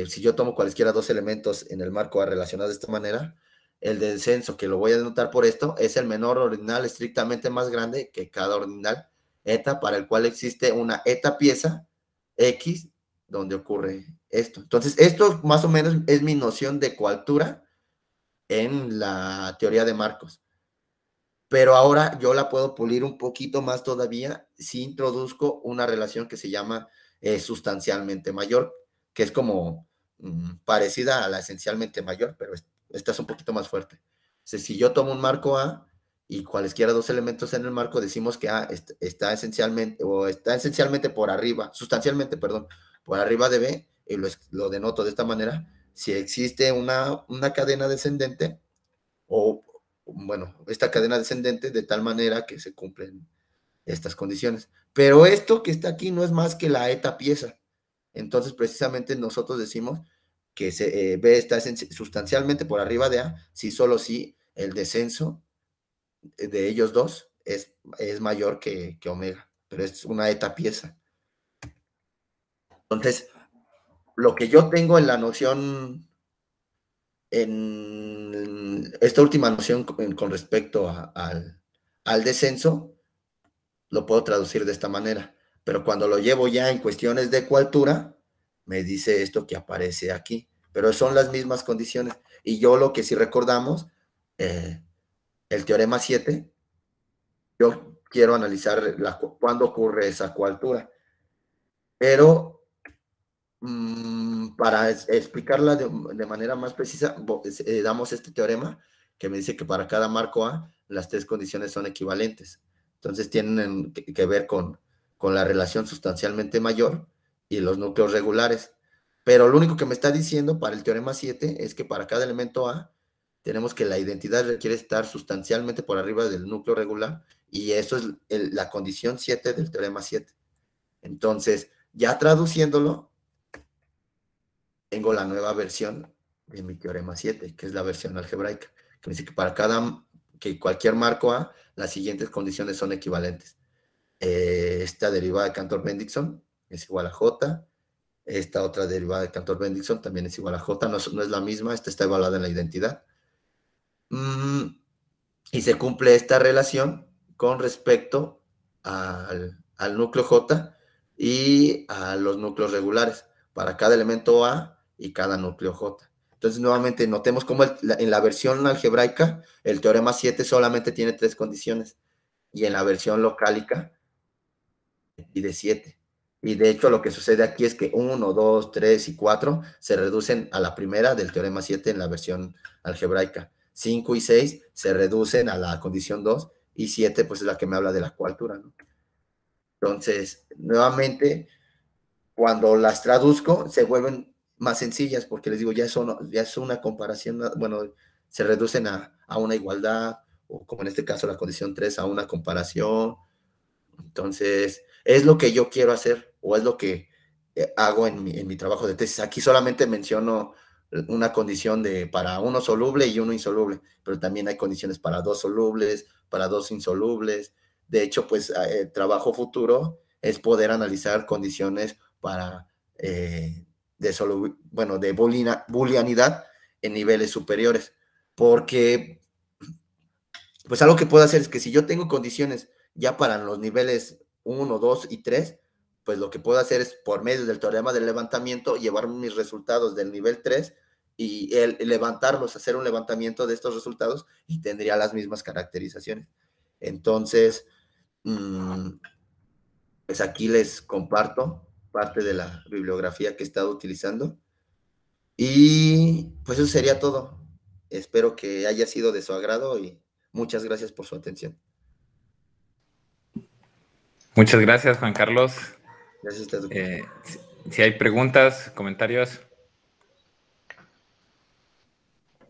Si yo tomo cualesquiera dos elementos en el marco A relacionados de esta manera, el descenso, que lo voy a denotar por esto, es el menor ordinal estrictamente más grande que cada ordinal eta, para el cual existe una eta pieza X, donde ocurre esto. Entonces, esto más o menos es mi noción de coaltura en la teoría de marcos. Pero ahora yo la puedo pulir un poquito más todavía si introduzco una relación que se llama sustancialmente mayor, que es como parecida a la esencialmente mayor, pero esta es un poquito más fuerte. Entonces, si yo tomo un marco A y cualesquiera dos elementos en el marco, decimos que A está esencialmente por arriba, sustancialmente, perdón, por arriba de B, y lo denoto de esta manera. Si existe una cadena descendente, o bueno, esta cadena descendente, de tal manera que se cumplen estas condiciones. Pero esto que está aquí no es más que la eta pieza. Entonces, precisamente nosotros decimos que B está sustancialmente por arriba de A, si solo si el descenso de ellos dos es mayor que omega, pero es una eta pieza. Entonces, lo que yo tengo en la noción, en esta última noción con respecto al descenso, lo puedo traducir de esta manera, pero cuando lo llevo ya en cuestiones de coaltura, me dice esto que aparece aquí, pero son las mismas condiciones. Y yo lo que si recordamos, el teorema 7, yo quiero analizar cuándo ocurre esa coaltura, pero para explicarla de manera más precisa, damos este teorema que me dice que para cada marco A, las tres condiciones son equivalentes. Entonces tienen que ver con la relación sustancialmente mayor y los núcleos regulares. Pero lo único que me está diciendo para el teorema 7 es que para cada elemento A, tenemos que la identidad requiere estar sustancialmente por arriba del núcleo regular, y eso es la condición 7 del teorema 7. Entonces, ya traduciéndolo, tengo la nueva versión de mi teorema 7, que es la versión algebraica, que dice que que cualquier marco A, las siguientes condiciones son equivalentes. Esta derivada de Cantor-Bendixson es igual a J, esta otra derivada de Cantor-Bendixson también es igual a J, no es la misma, esta está evaluada en la identidad. Y se cumple esta relación con respecto al núcleo J y a los núcleos regulares para cada elemento A y cada núcleo J. Entonces, nuevamente, notemos cómo en la versión algebraica el teorema 7 solamente tiene tres condiciones, y en la versión locálica pide 7. Y de hecho, lo que sucede aquí es que 1, 2, 3 y 4 se reducen a la primera del teorema 7 en la versión algebraica. 5 y 6 se reducen a la condición 2, y 7 pues es la que me habla de la coaltura, ¿no? Entonces, nuevamente, cuando las traduzco, se vuelven más sencillas, porque les digo, ya es una comparación, bueno, se reducen a una igualdad, o como en este caso la condición 3, a una comparación. Entonces, es lo que yo quiero hacer o es lo que hago en mi trabajo de tesis. Aquí solamente menciono una condición para uno soluble y uno insoluble, pero también hay condiciones para dos solubles, para dos insolubles. De hecho, pues el trabajo futuro es poder analizar condiciones para de booleanidad en niveles superiores, porque pues algo que puedo hacer es que si yo tengo condiciones ya para los niveles 1, 2 y 3, pues lo que puedo hacer es, por medio del teorema del levantamiento, llevar mis resultados del nivel 3 y levantarlos, hacer un levantamiento de estos resultados y tendría las mismas caracterizaciones. Entonces, pues aquí les comparto parte de la bibliografía que he estado utilizando. Y pues eso sería todo. Espero que haya sido de su agrado y muchas gracias por su atención. Muchas gracias, Juan Carlos. Gracias a usted. Si hay preguntas, comentarios.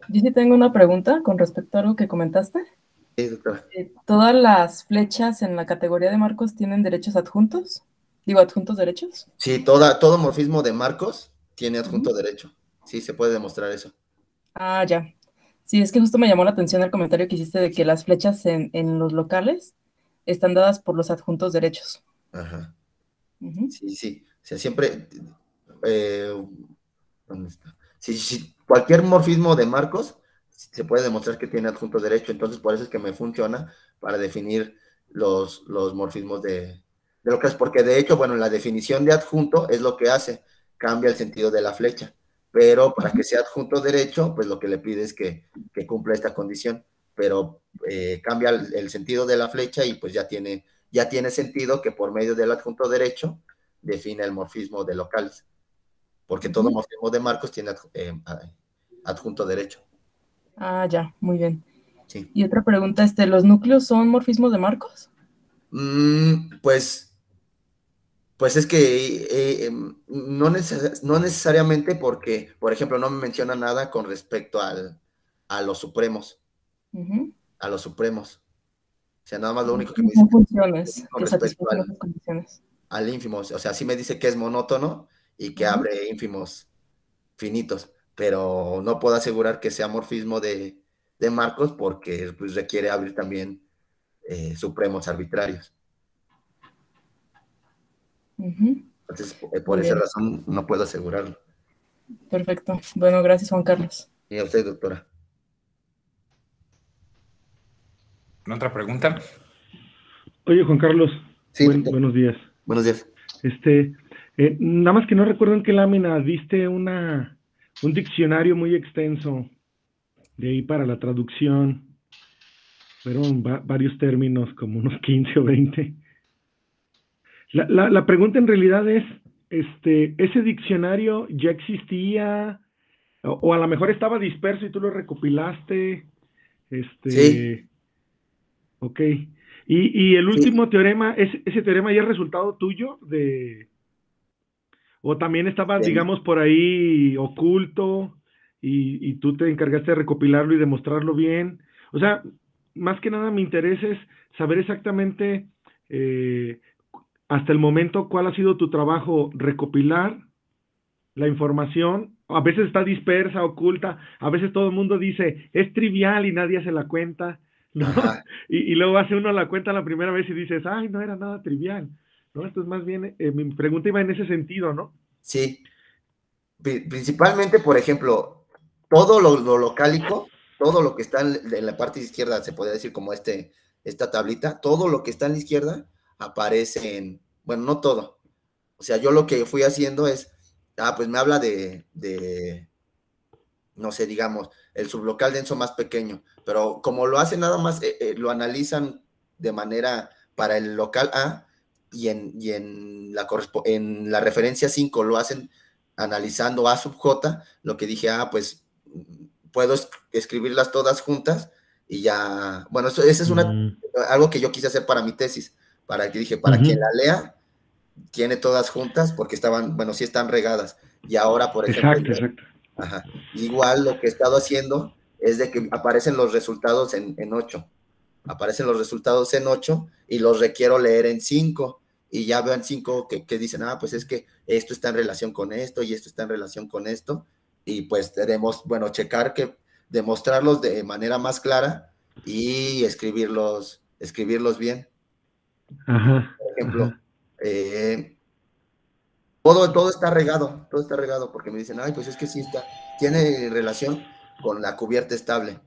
Yo sí tengo una pregunta con respecto a algo que comentaste. Sí, doctora. ¿Todas las flechas en la categoría de marcos tienen derechos adjuntos? Digo, adjuntos derechos. Sí, todo morfismo de marcos tiene adjunto derecho. Sí, se puede demostrar eso. Ah, ya. Sí, es que justo me llamó la atención el comentario que hiciste de que las flechas en los locales están dadas por los adjuntos derechos. Ajá. Sí, sí. O sea, siempre... ¿dónde está? Sí, cualquier morfismo de marcos se puede demostrar que tiene adjunto derecho, entonces por eso es que me funciona para definir los morfismos de locales, porque de hecho, bueno, la definición de adjunto es lo que hace, cambia el sentido de la flecha, pero para que sea adjunto derecho, pues lo que le pide es que cumpla esta condición, pero cambia el sentido de la flecha y pues ya tiene sentido que por medio del adjunto derecho define el morfismo de locales, porque todo morfismo de marcos tiene adjunto derecho. Ah, ya, muy bien. Sí. Y otra pregunta, ¿los núcleos son morfismos de marcos? Pues es que no necesariamente, porque, por ejemplo, no me menciona nada con respecto a los supremos. A los supremos. O sea, nada más lo único que me dice son funciones con que respecto satisfacen esas condiciones. al ínfimo. O sea, sí me dice que es monótono y que abre ínfimos finitos, pero no puedo asegurar que sea morfismo de marcos porque pues, requiere abrir también supremos arbitrarios. Entonces, por esa razón no puedo asegurarlo. Perfecto. Bueno, gracias, Juan Carlos. Y a usted, doctora. ¿Otra pregunta? Oye, Juan Carlos. Sí, buenos días. Buenos días. Nada más que no recuerdo en qué lámina diste un diccionario muy extenso de ahí para la traducción. Fueron varios términos, como unos 15 o 20. La pregunta en realidad es, ¿ese diccionario ya existía? O a lo mejor estaba disperso y tú lo recopilaste. Sí. Ok. Y el último teorema, ¿ese teorema ya es resultado tuyo? ¿O también estaba, digamos, por ahí oculto y tú te encargaste de recopilarlo y demostrarlo bien? O sea, más que nada mi interés es saber exactamente hasta el momento cuál ha sido tu trabajo, recopilar la información. A veces está dispersa, oculta, a veces todo el mundo dice, es trivial y nadie hace la cuenta, ¿no? Y luego hace uno la cuenta la primera vez y dices, ay, no era nada trivial, ¿no? Entonces, más bien, mi pregunta iba en ese sentido, ¿no? Sí. Principalmente, por ejemplo, todo lo locálico, todo lo que está en la parte izquierda, se podría decir como esta tablita, todo lo que está en la izquierda aparece bueno, no todo. O sea, yo lo que fui haciendo es, pues me habla de no sé, digamos, el sublocal denso más pequeño, pero como lo hacen nada más, lo analizan de manera para el local A y en la referencia 5 lo hacen analizando A sub J, lo que dije, pues puedo escribirlas todas juntas y ya, bueno, eso es algo que yo quise hacer para mi tesis, para que dije, para quien la lea, tiene todas juntas porque estaban, bueno, sí están regadas. Y ahora, por ejemplo, Exacto. Igual lo que he estado haciendo es de que aparecen los resultados en 8. Aparecen los resultados en 8 y los requiero leer en 5. y ya vean 5 que dicen, pues es que esto está en relación con esto y esto está en relación con esto, y pues tenemos, bueno, demostrarlos de manera más clara y escribirlos bien. Ajá, Por ejemplo, ajá. todo está regado, porque me dicen, pues es que sí tiene relación con la cubierta estable,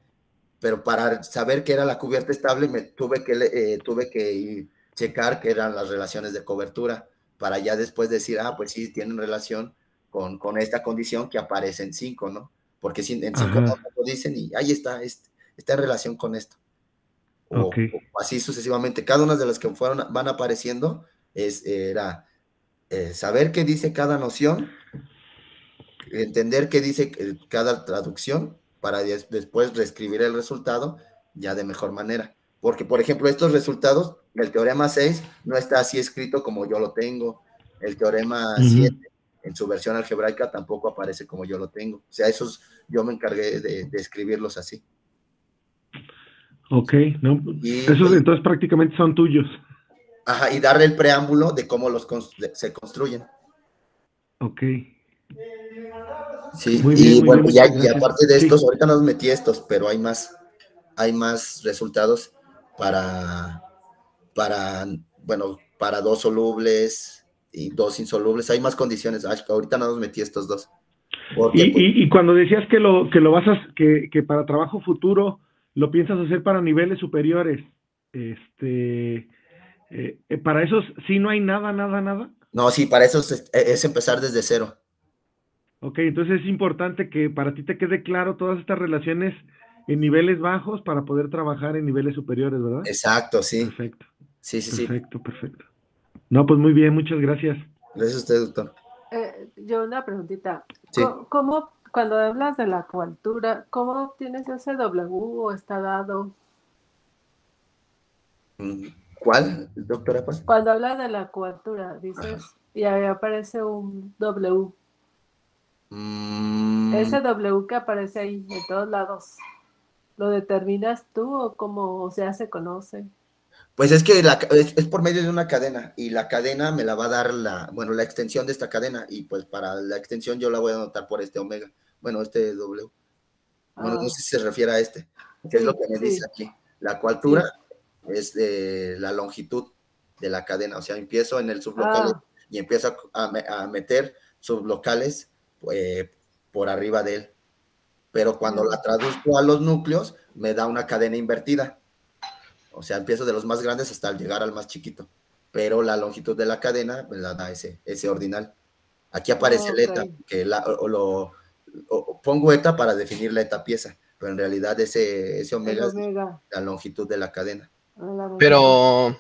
pero para saber qué era la cubierta estable tuve que checar qué eran las relaciones de cobertura, para ya después decir, pues sí, tienen relación con esta condición que aparece en 5, ¿no? Porque en 5 no lo dicen y ahí está en relación con esto. O así sucesivamente. Cada una de las que van apareciendo era saber qué dice cada noción, entender qué dice cada traducción, para después reescribir el resultado ya de mejor manera. Porque, por ejemplo, estos resultados, el teorema 6 no está así escrito como yo lo tengo. El teorema 7, en su versión algebraica, tampoco aparece como yo lo tengo. O sea, yo me encargué de escribirlos así. Ok, no, esos entonces prácticamente son tuyos. Ajá, y darle el preámbulo de cómo se construyen. Ok. Sí, muy bien, bueno, y gracias. aparte de estos, ahorita nos metí estos, pero hay más resultados para 2 solubles y 2 insolubles. Hay más condiciones. Ahorita no nos metí estos 2. Y cuando decías que lo vas que para trabajo futuro lo piensas hacer para niveles superiores, para esos sí no hay nada. No, sí, para eso es empezar desde 0. Ok, entonces es importante que para ti te quede claro todas estas relaciones en niveles bajos para poder trabajar en niveles superiores, ¿verdad? Exacto, sí. Perfecto. Sí. Perfecto. No, pues muy bien, muchas gracias. Gracias a usted, doctor. Yo una preguntita. Sí. ¿Cómo, cuando hablas de la coaltura, cómo obtienes ese W o está dado? ¿Cuál, doctora Paz? Cuando hablas de la coaltura, dices, y ahí aparece un W. Ese W que aparece ahí de todos lados, ¿lo determinas tú o cómo se conoce? Pues es que es por medio de una cadena, y la cadena me la va a dar la extensión de esta cadena, y pues para la extensión yo la voy a anotar por este omega, este W. Bueno, no sé si se refiere a que es lo que me dice aquí. La coaltura es la longitud de la cadena, o sea, empiezo en el sublocal y empiezo a meter sublocales por arriba de él. Pero cuando la traduzco a los núcleos, me da una cadena invertida. O sea, empiezo de los más grandes hasta llegar al más chiquito. Pero la longitud de la cadena me la da ese ordinal. Aquí aparece el eta, que pongo eta para definir la eta pieza, pero en realidad ese omega es la longitud de la cadena. Pero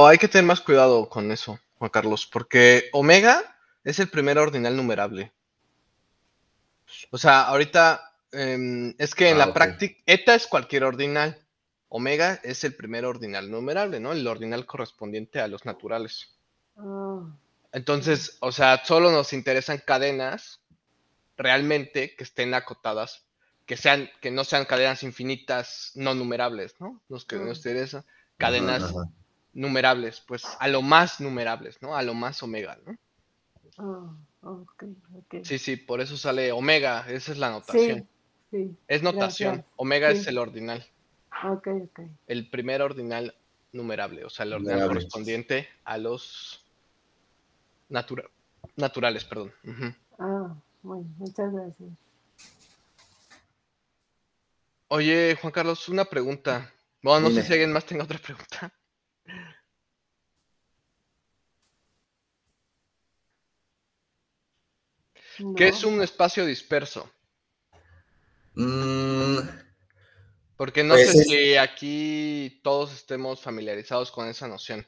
hay que tener más cuidado con eso, Juan Carlos, porque omega es el primer ordinal numerable. O sea, ahorita es que en la práctica, eta es cualquier ordinal, omega es el primer ordinal numerable, ¿no? El ordinal correspondiente a los naturales. Entonces, o sea, solo nos interesan cadenas realmente que estén acotadas, que no sean cadenas infinitas no numerables, ¿no? Nos interesa cadenas numerables, pues a lo más numerables, ¿no? A lo más omega, ¿no? Sí, por eso sale omega, esa es la notación. Sí. Es notación, gracias. Omega es el ordinal. Ok. El primer ordinal numerable, o sea, el ordinal correspondiente a los naturales, perdón. Bueno, muchas gracias. Oye, Juan Carlos, una pregunta. Bueno, no Dime. sé si alguien más tenga otra pregunta. No. ¿Qué es un espacio disperso? Porque no sé si aquí todos estemos familiarizados con esa noción.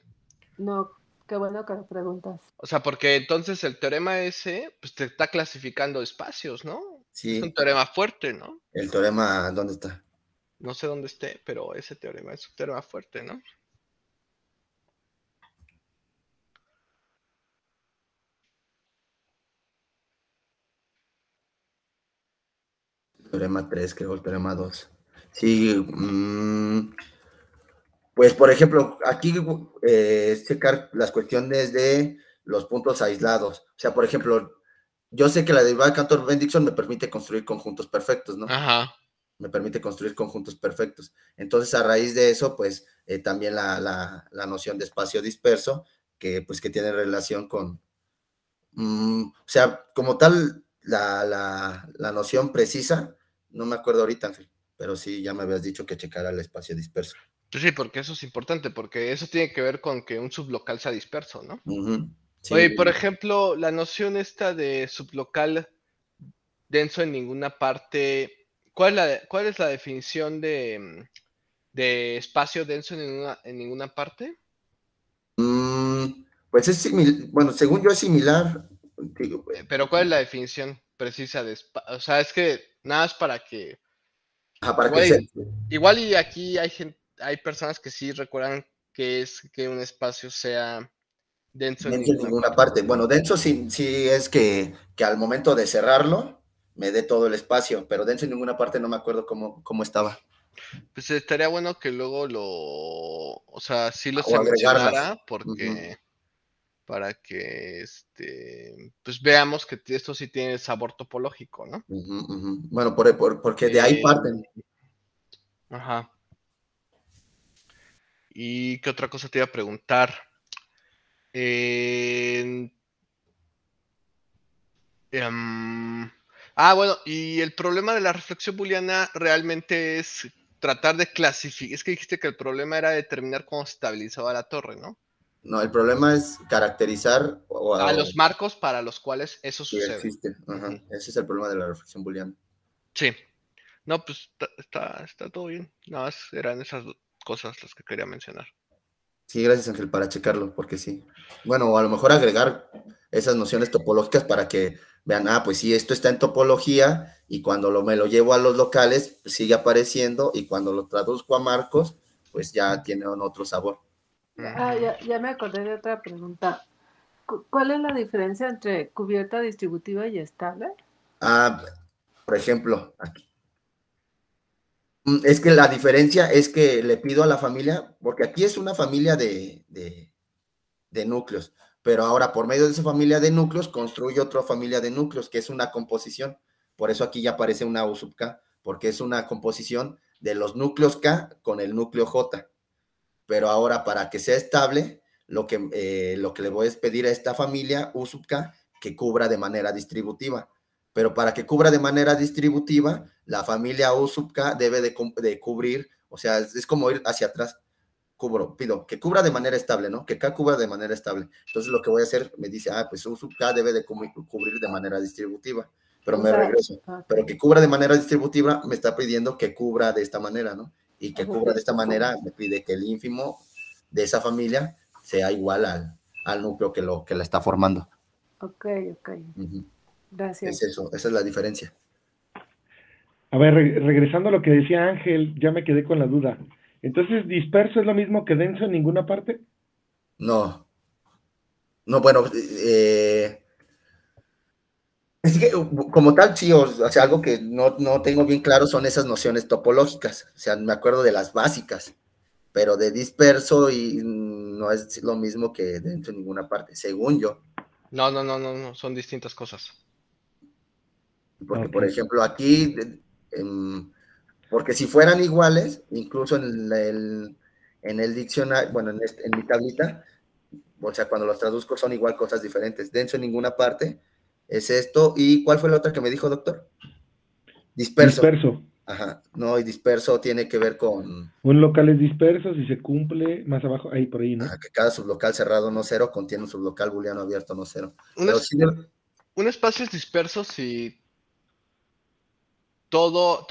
No, qué bueno que lo preguntas. O sea, porque entonces el teorema ese, pues te está clasificando espacios, ¿no? Sí. Es un teorema fuerte, ¿no? El teorema, ¿dónde está? No sé dónde esté, pero ese teorema es un teorema fuerte, ¿no? Teorema 3, creo, el teorema 2. Sí, Pues, por ejemplo, aquí checar las cuestiones de los puntos aislados. O sea, por ejemplo, yo sé que la derivada de Cantor-Bendixson me permite construir conjuntos perfectos, ¿no? Ajá. Me permite construir conjuntos perfectos. Entonces, a raíz de eso, pues, también la noción de espacio disperso, pues, que tiene relación con, o sea, como tal, la noción precisa, no me acuerdo ahorita, Ángel, pero sí, ya me habías dicho que checara el espacio disperso. Pues sí, porque eso es importante, porque eso tiene que ver con que un sublocal sea disperso, ¿no? Sí. Oye, por ejemplo, la noción esta de sublocal denso en ninguna parte, ¿cuál es la definición de espacio denso en ninguna parte? Pues es similar, bueno, según yo es similar. Digo, Pero ¿cuál es la definición precisa de espacio? O sea, es que nada es para que... para que sea. Igual y aquí hay personas que sí recuerdan que es que un espacio sea denso en Denso en ninguna ninguna parte. parte. Bueno, denso sí es que al momento de cerrarlo me dé todo el espacio, pero denso en ninguna parte no me acuerdo cómo estaba. Pues estaría bueno que luego o sea, sí lo O se agregarlas. mencionara, porque para que pues veamos que esto sí tiene sabor topológico, ¿no? Bueno, porque de ahí parten. Ajá. ¿Y qué otra cosa te iba a preguntar? Bueno, y el problema de la reflexión booleana realmente es tratar de clasificar. Es que dijiste que el problema era determinar cómo se estabilizaba la torre, ¿no? No, el problema es caracterizar A los marcos para los cuales eso si sucede. existe. Ese es el problema de la reflexión booleana. Sí. No, pues está todo bien. Nada más eran esas cosas las que quería mencionar. Sí, gracias Ángel, para checarlo, porque sí. Bueno, a lo mejor agregar esas nociones topológicas para que vean, pues sí, esto está en topología y cuando me lo llevo a los locales, pues sigue apareciendo y cuando lo traduzco a marcos, pues ya tiene otro sabor. Ya me acordé de otra pregunta. ¿Cuál es la diferencia entre cubierta distributiva y estable? Por ejemplo, aquí. Es que la diferencia es que le pido a la familia, porque aquí es una familia de núcleos, pero ahora por medio de esa familia de núcleos construyo otra familia de núcleos, que es una composición. Por eso aquí ya aparece una U sub K, porque es una composición de los núcleos K con el núcleo J. Pero ahora para que sea estable, lo que le voy a pedir a esta familia U sub K que cubra de manera distributiva. Pero para que cubra de manera distributiva, la familia U sub K debe de cubrir, o sea, es como ir hacia atrás. Pido que cubra de manera estable, ¿no? Que K cubra de manera estable. Entonces lo que voy a hacer, me dice, pues U sub K debe de cubrir de manera distributiva, pero me regreso. Pero que cubra de manera distributiva me está pidiendo que cubra de esta manera, ¿no? Y que cubra de esta manera me pide que el ínfimo de esa familia sea igual al núcleo que la está formando. Ok. Gracias. Es eso, esa es la diferencia. A ver, regresando a lo que decía Ángel, ya me quedé con la duda. Entonces, ¿disperso es lo mismo que denso en ninguna parte? No, bueno, es que, como tal, sí, o sea, algo que no tengo bien claro son esas nociones topológicas, o sea, me acuerdo de las básicas, pero de disperso y no es lo mismo que dentro de ninguna parte, según yo. No, son distintas cosas. Porque, por ejemplo, aquí, porque si fueran iguales, incluso en el diccionario, bueno, en mi tablita, o sea, cuando los traduzco son igual cosas diferentes. Denso en ninguna parte es esto. ¿Y cuál fue la otra que me dijo, doctor? Disperso. Ajá, no, y disperso tiene que ver con... Un local es disperso si se cumple más abajo, ahí por ahí, ¿no? Que cada sublocal cerrado no cero contiene un sublocal booleano abierto no cero. Un espacio es disperso si todo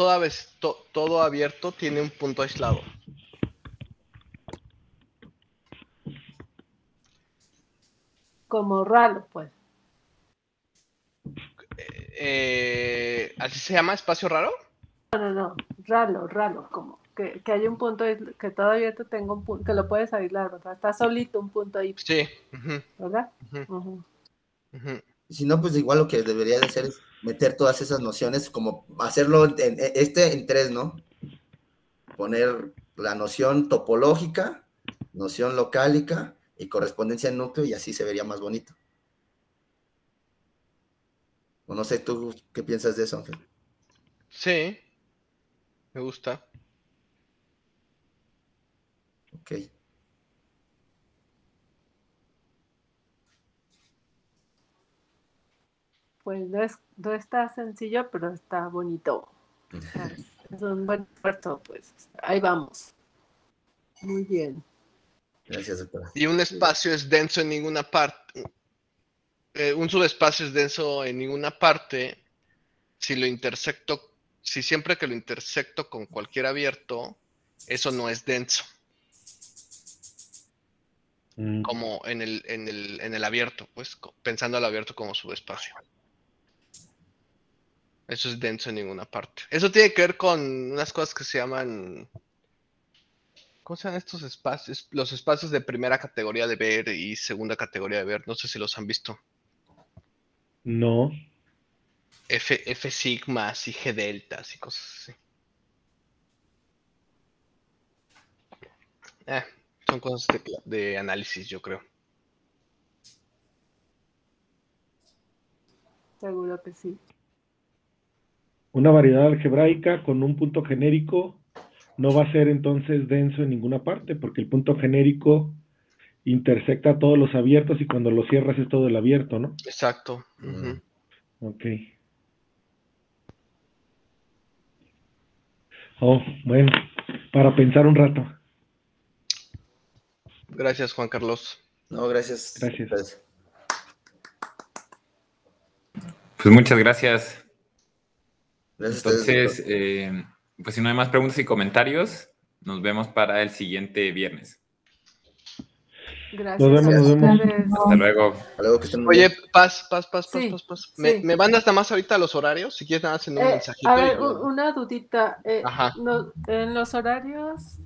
abierto tiene un punto aislado. Como ralo, pues. ¿Así se llama espacio raro? No, ralo, como que hay un punto, que todo abierto tenga un punto, que lo puedes aislar, ¿verdad? Está solito un punto ahí. Sí. ¿Verdad? Si no, pues igual lo que debería de hacer es meter todas esas nociones, como hacerlo en 3, ¿no? poner la noción topológica, noción locálica y correspondencia en núcleo, y así se vería más bonito. O no sé, ¿tú qué piensas de eso, Ángel? Sí, me gusta. Ok. Pues no está sencillo, pero está bonito. Es un buen esfuerzo, pues. Ahí vamos. Muy bien. Gracias, doctora. Y un espacio es denso en ninguna parte. Un subespacio es denso en ninguna parte si siempre que lo intersecto con cualquier abierto, eso no es denso. Como en el abierto, pues, pensando al abierto como subespacio. Eso es denso en ninguna parte. Eso tiene que ver con unas cosas que se llaman... ¿Cómo se llaman estos espacios? Los espacios de primera categoría de ver y segunda categoría de ver. No sé si los han visto. No. F sigmas y G deltas y cosas así. Son cosas de análisis, yo creo. Seguro que sí. Una variedad algebraica con un punto genérico no va a ser entonces denso en ninguna parte, porque el punto genérico intersecta todos los abiertos y cuando lo cierras es todo el abierto, ¿no? Exacto. Uh-huh. Ok. Oh, bueno, para pensar un rato. Gracias, Juan Carlos. No, gracias. Gracias. Pues muchas gracias. Gracias. Entonces, pues si no hay más preguntas y comentarios, nos vemos para el siguiente viernes. Gracias. Nos vemos. Hasta luego. Hasta luego, que estén muy Oye, bien. Paz. Sí. ¿Me mandas nada más ahorita los horarios? Si quieres nada más en un mensajito. A ver, una dudita. Ajá. En los horarios